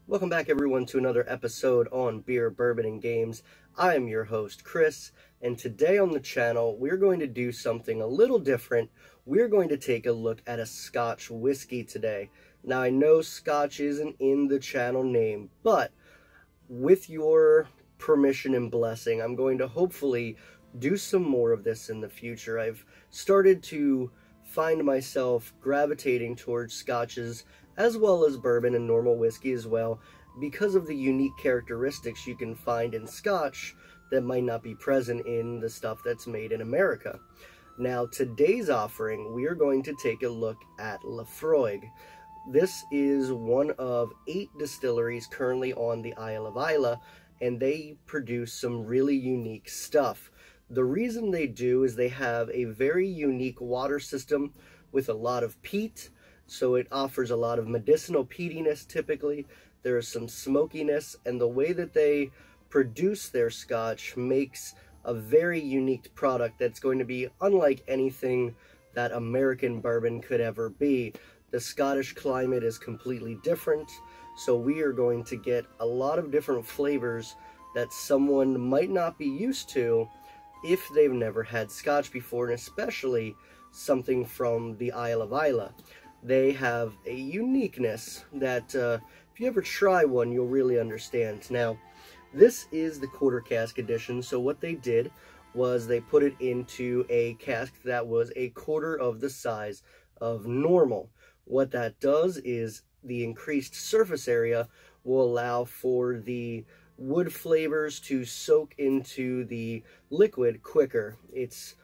Welcome back everyone to another episode on Beer, Bourbon, and Games. I am your host Chris, and today on the channel we're going to do something a little different. We're going to take a look at a Scotch whiskey today. Now I know Scotch isn't in the channel name, but with your permission and blessing, I'm going to hopefully do some more of this in the future. I've started to find myself gravitating towards Scotches as well as bourbon and normal whiskey as well, because of the unique characteristics you can find in Scotch that might not be present in the stuff that's made in America. Now, today's offering, we are going to take a look at Laphroaig. This is one of 8 distilleries currently on the Isle of Islay, and they produce some really unique stuff. The reason they do is they have a very unique water system with a lot of peat, so it offers a lot of medicinal peatiness typically. There is some smokiness, and the way that they produce their Scotch makes a very unique product that's going to be unlike anything that American bourbon could ever be. The Scottish climate is completely different, so we are going to get a lot of different flavors that someone might not be used to if they've never had Scotch before, and especially something from the Isle of Islay. They have a uniqueness that if you ever try one, you'll really understand. Now, this is the quarter cask edition, so what they did was they put it into a cask that was a quarter of the size of normal. What that does is the increased surface area will allow for the wood flavors to soak into the liquid quicker. It's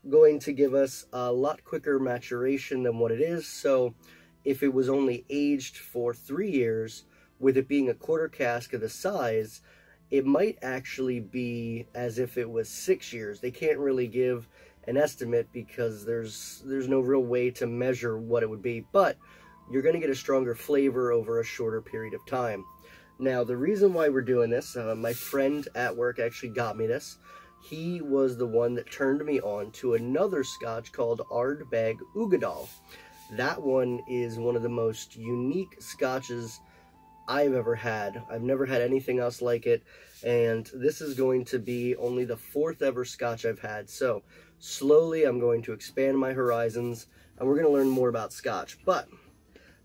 going to give us a lot quicker maturation than what it is, so if it was only aged for 3 years, with it being a quarter cask of the size, it might actually be as if it was 6 years. They can't really give an estimate because there's no real way to measure what it would be, but you're going to get a stronger flavor over a shorter period of time. Now, the reason why we're doing this, my friend at work actually got me this. He was the one that turned me on to another Scotch called Ardbeg Ugadal. That one is one of the most unique Scotches I've ever had. I've never had anything else like it, and this is going to be only the 4th ever Scotch I've had. So slowly I'm going to expand my horizons, and we're going to learn more about Scotch. But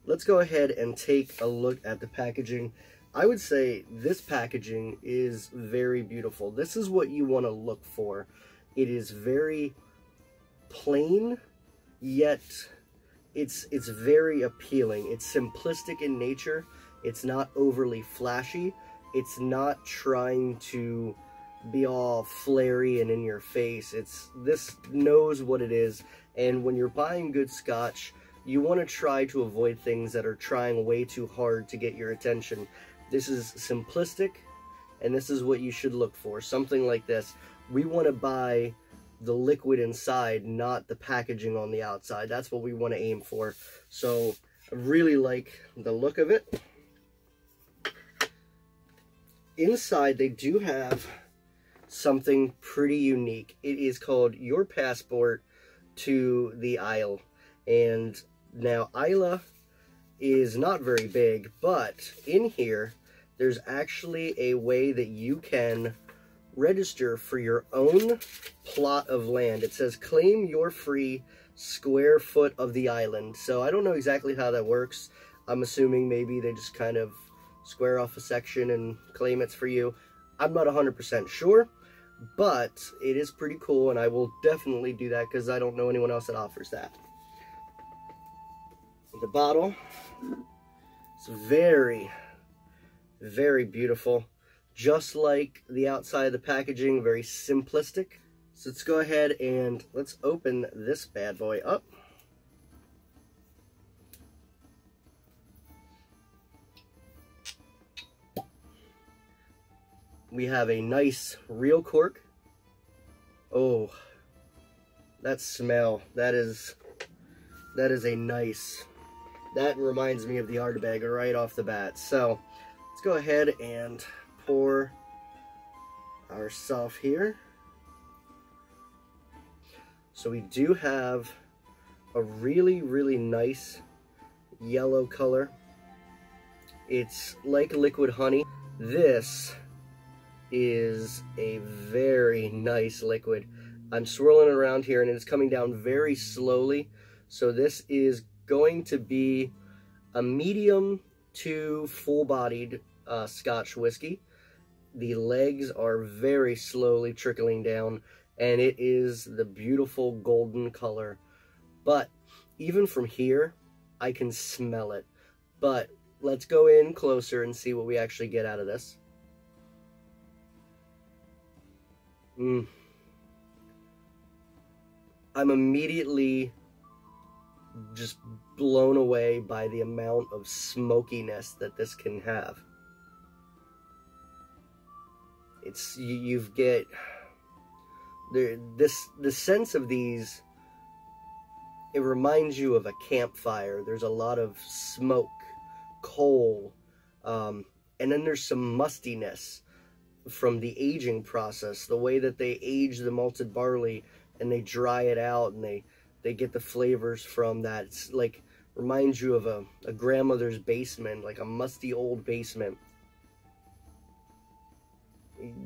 let's go ahead and take a look at the packaging. I would say this packaging is very beautiful. This is what you want to look for. It is very plain, yet it's very appealing. It's simplistic in nature. It's not overly flashy. It's not trying to be all flary and in your face. This knows what it is, and when you're buying good Scotch, you want to try to avoid things that are trying way too hard to get your attention. This is simplistic, and this is what you should look for. Something like this. We want to buy the liquid inside, not the packaging on the outside. That's what we want to aim for. So I really like the look of it. Inside, they do have something pretty unique. It is called Your Passport to the Isle. And now, Islay is not very big, but in here, there's actually a way that you can register for your own plot of land. It says, claim your free square foot of the island. So I don't know exactly how that works. I'm assuming maybe they just kind of square off a section and claim it's for you. I'm not 100% sure, but it is pretty cool, and I will definitely do that because I don't know anyone else that offers that. The bottle, it's very, very beautiful. Just like the outside of the packaging, very simplistic. So let's go ahead and let's open this bad boy up. We have a nice real cork. Oh, that smell, that is a nice, that reminds me of the Ardbeg right off the bat. So let's go ahead and pour our stuff here. So we do have a really, really nice yellow color. It's like liquid honey. This is a very nice liquid. I'm swirling it around here and it's coming down very slowly. So this is going to be a medium to full-bodied Scotch whiskey. The legs are very slowly trickling down, and it is the beautiful golden color. But even from here, I can smell it. But let's go in closer and see what we actually get out of this. I'm immediately just blown away by the amount of smokiness that this can have. You get the sense of these. It reminds you of a campfire. There's a lot of smoke, coal, and then there's some mustiness from the aging process. The way that they age the malted barley and they dry it out and they get the flavors from that. It's like, reminds you of a grandmother's basement, like a musty old basement.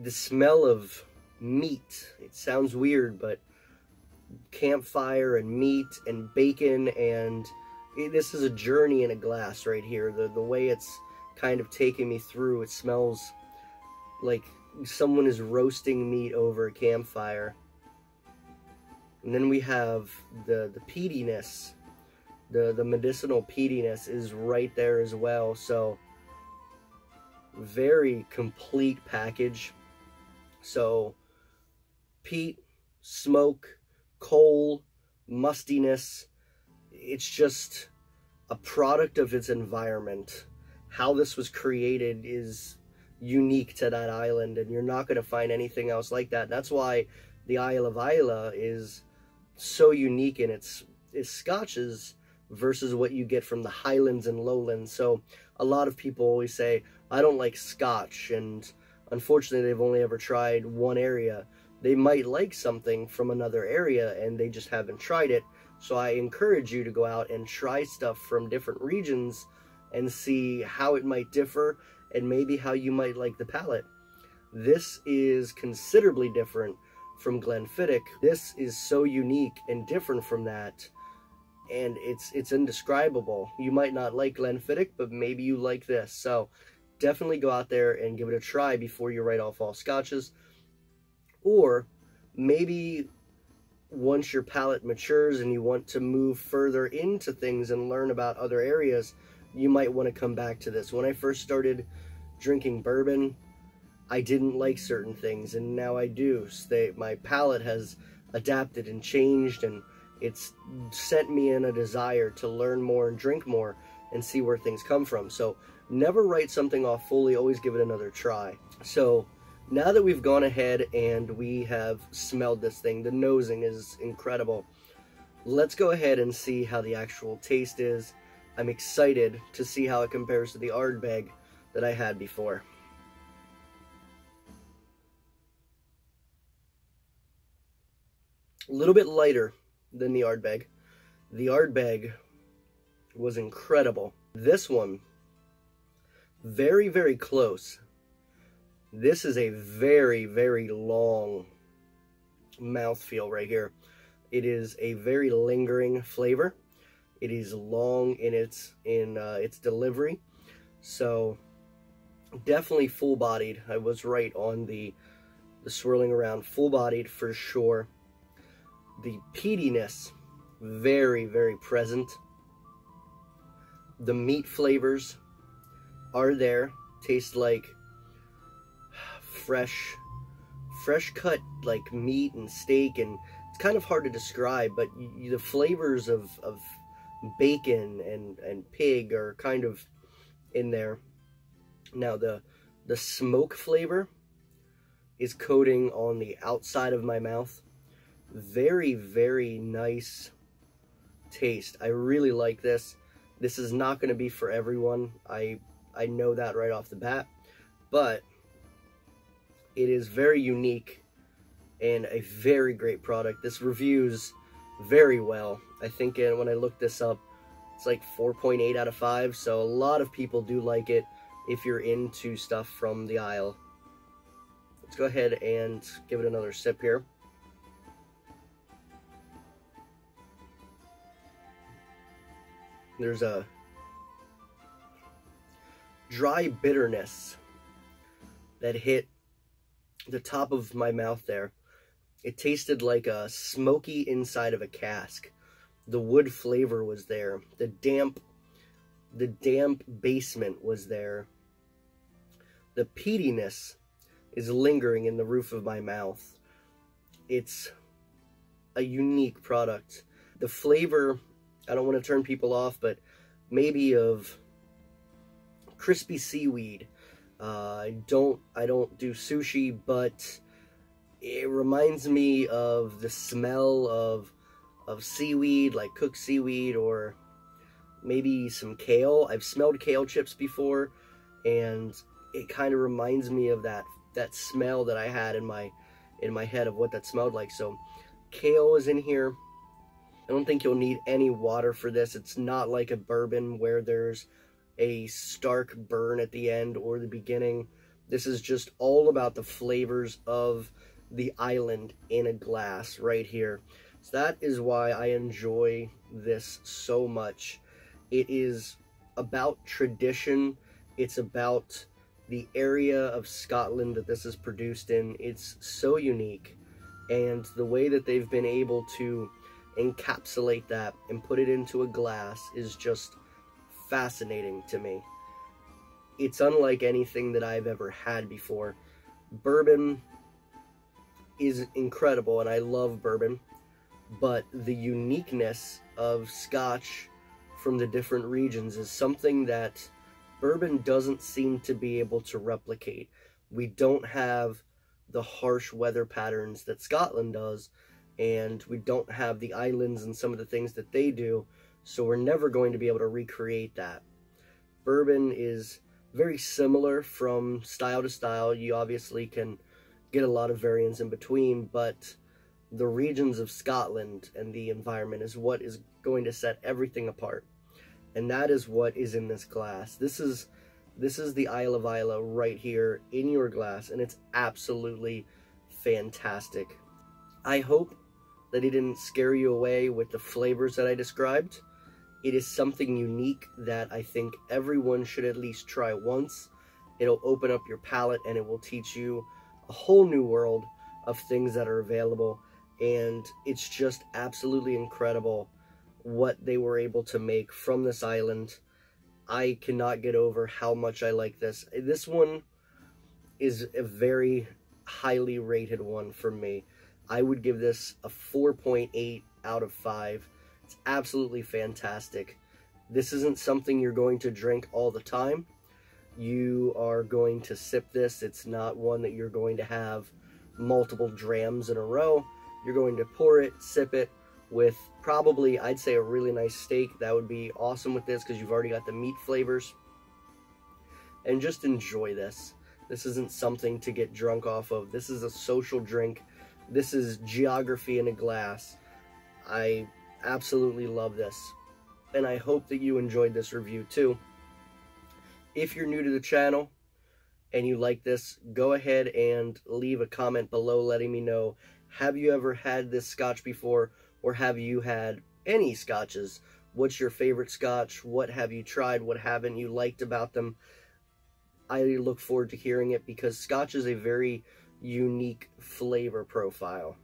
The smell of meat, it sounds weird, but campfire and meat and bacon, and this is a journey in a glass right here. The way it's kind of taking me through, it smells like someone is roasting meat over a campfire. And then we have the peatiness, the medicinal peatiness is right there as well. So very complete package. So peat, smoke, coal, mustiness, it's just a product of its environment. How this was created is unique to that island, and you're not going to find anything else like that. That's why the Isle of Islay is so unique in its scotches versus what you get from the highlands and lowlands. So a lot of people always say, I don't like Scotch, and unfortunately they've only ever tried one area. They might like something from another area and they just haven't tried it. So I encourage you to go out and try stuff from different regions and see how it might differ and maybe how you might like the palate. This is considerably different from Glenfiddich. This is so unique and different from that, and it's indescribable. You might not like Glenfiddich, but maybe you like this. So definitely go out there and give it a try before you write off all scotches. Or maybe once your palate matures and you want to move further into things and learn about other areas, you might want to come back to this. When I first started drinking bourbon, I didn't like certain things, and now I do. My palate has adapted and changed, and it's sent me in a desire to learn more and drink more and see where things come from. So never write something off fully, always give it another try. So now that we've gone ahead and we have smelled this thing, the nosing is incredible. Let's go ahead and see how the actual taste is. I'm excited to see how it compares to the Ardbeg that I had before. A little bit lighter than the Ardbeg. The Ardbeg was incredible. This one, very, very close. This is a very, very long mouthfeel right here. It is a very lingering flavor. It is long in its delivery. So definitely full-bodied. I was right on the swirling around. Full-bodied for sure. The peatiness, very, very present. The meat flavors are there. Taste like fresh cut like meat and steak, and it's kind of hard to describe, but the flavors of bacon and pig are kind of in there. Now the smoke flavor is coating on the outside of my mouth. Very, very nice taste. I really like this. This is not going to be for everyone. I know that right off the bat, but it is very unique and a very great product. This review's very well. I think when I looked this up, it's like 4.8 out of 5, so a lot of people do like it if you're into stuff from the Isle. Let's go ahead and give it another sip here. There's a dry bitterness that hit the top of my mouth there. It tasted like a smoky inside of a cask. The wood flavor was there. The damp basement was there. The peatiness is lingering in the roof of my mouth. It's a unique product. The flavor, I don't want to turn people off, but maybe of crispy seaweed. I don't do sushi, but it reminds me of the smell of seaweed, like cooked seaweed, or maybe some kale. I've smelled kale chips before, and it kind of reminds me of that smell that I had in my head of what that smelled like. So kale is in here. I don't think you'll need any water for this. It's not like a bourbon where there's a stark burn at the end or the beginning. This is just all about the flavors of the island in a glass right here. So that is why I enjoy this so much. It is about tradition. It's about the area of Scotland that this is produced in. It's so unique, and the way that they've been able to encapsulate that and put it into a glass is just fascinating to me. It's unlike anything that I've ever had before. Bourbon is incredible, and I love bourbon, but the uniqueness of Scotch from the different regions is something that bourbon doesn't seem to be able to replicate. We don't have the harsh weather patterns that Scotland does, and we don't have the islands and some of the things that they do, so we're never going to be able to recreate that. Bourbon is very similar from style to style. You obviously can get a lot of variance in between, but the regions of Scotland and the environment is what is going to set everything apart. And that is what is in this glass. This is the Isle of Islay right here in your glass, and it's absolutely fantastic. I hope that it didn't scare you away with the flavors that I described. It is something unique that I think everyone should at least try once. It'll open up your palate, and it will teach you a whole new world of things that are available. And it's just absolutely incredible what they were able to make from this island. I cannot get over how much I like this. This one is a very highly rated one for me. I would give this a 4.8 out of 5. It's absolutely fantastic. This isn't something you're going to drink all the time. You are going to sip this. It's not one that you're going to have multiple drams in a row. You're going to pour it, sip it with probably, I'd say, a really nice steak. That would be awesome with this because you've already got the meat flavors. And just enjoy this. This isn't something to get drunk off of. This is a social drink. This is geography in a glass. I absolutely love this, and I hope that you enjoyed this review too. If you're new to the channel and you like this, go ahead and leave a comment below letting me know, have you ever had this scotch before, or have you had any scotches? What's your favorite scotch? What have you tried? What haven't you liked about them? I look forward to hearing it because scotch is a very unique flavor profile.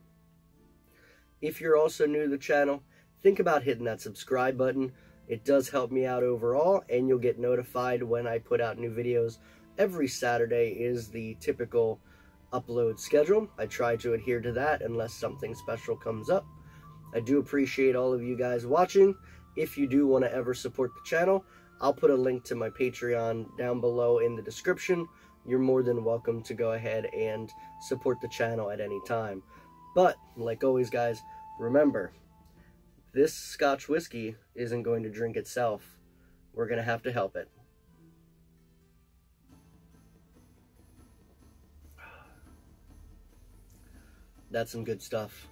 If you're also new to the channel, think about hitting that subscribe button. It does help me out overall, and you'll get notified when I put out new videos. Every Saturday is the typical upload schedule. I try to adhere to that unless something special comes up. I do appreciate all of you guys watching. If you do want to ever support the channel, I'll put a link to my Patreon down below in the description. You're more than welcome to go ahead and support the channel at any time. But, like always, guys, remember, this Scotch whiskey isn't going to drink itself. We're going to have to help it. That's some good stuff.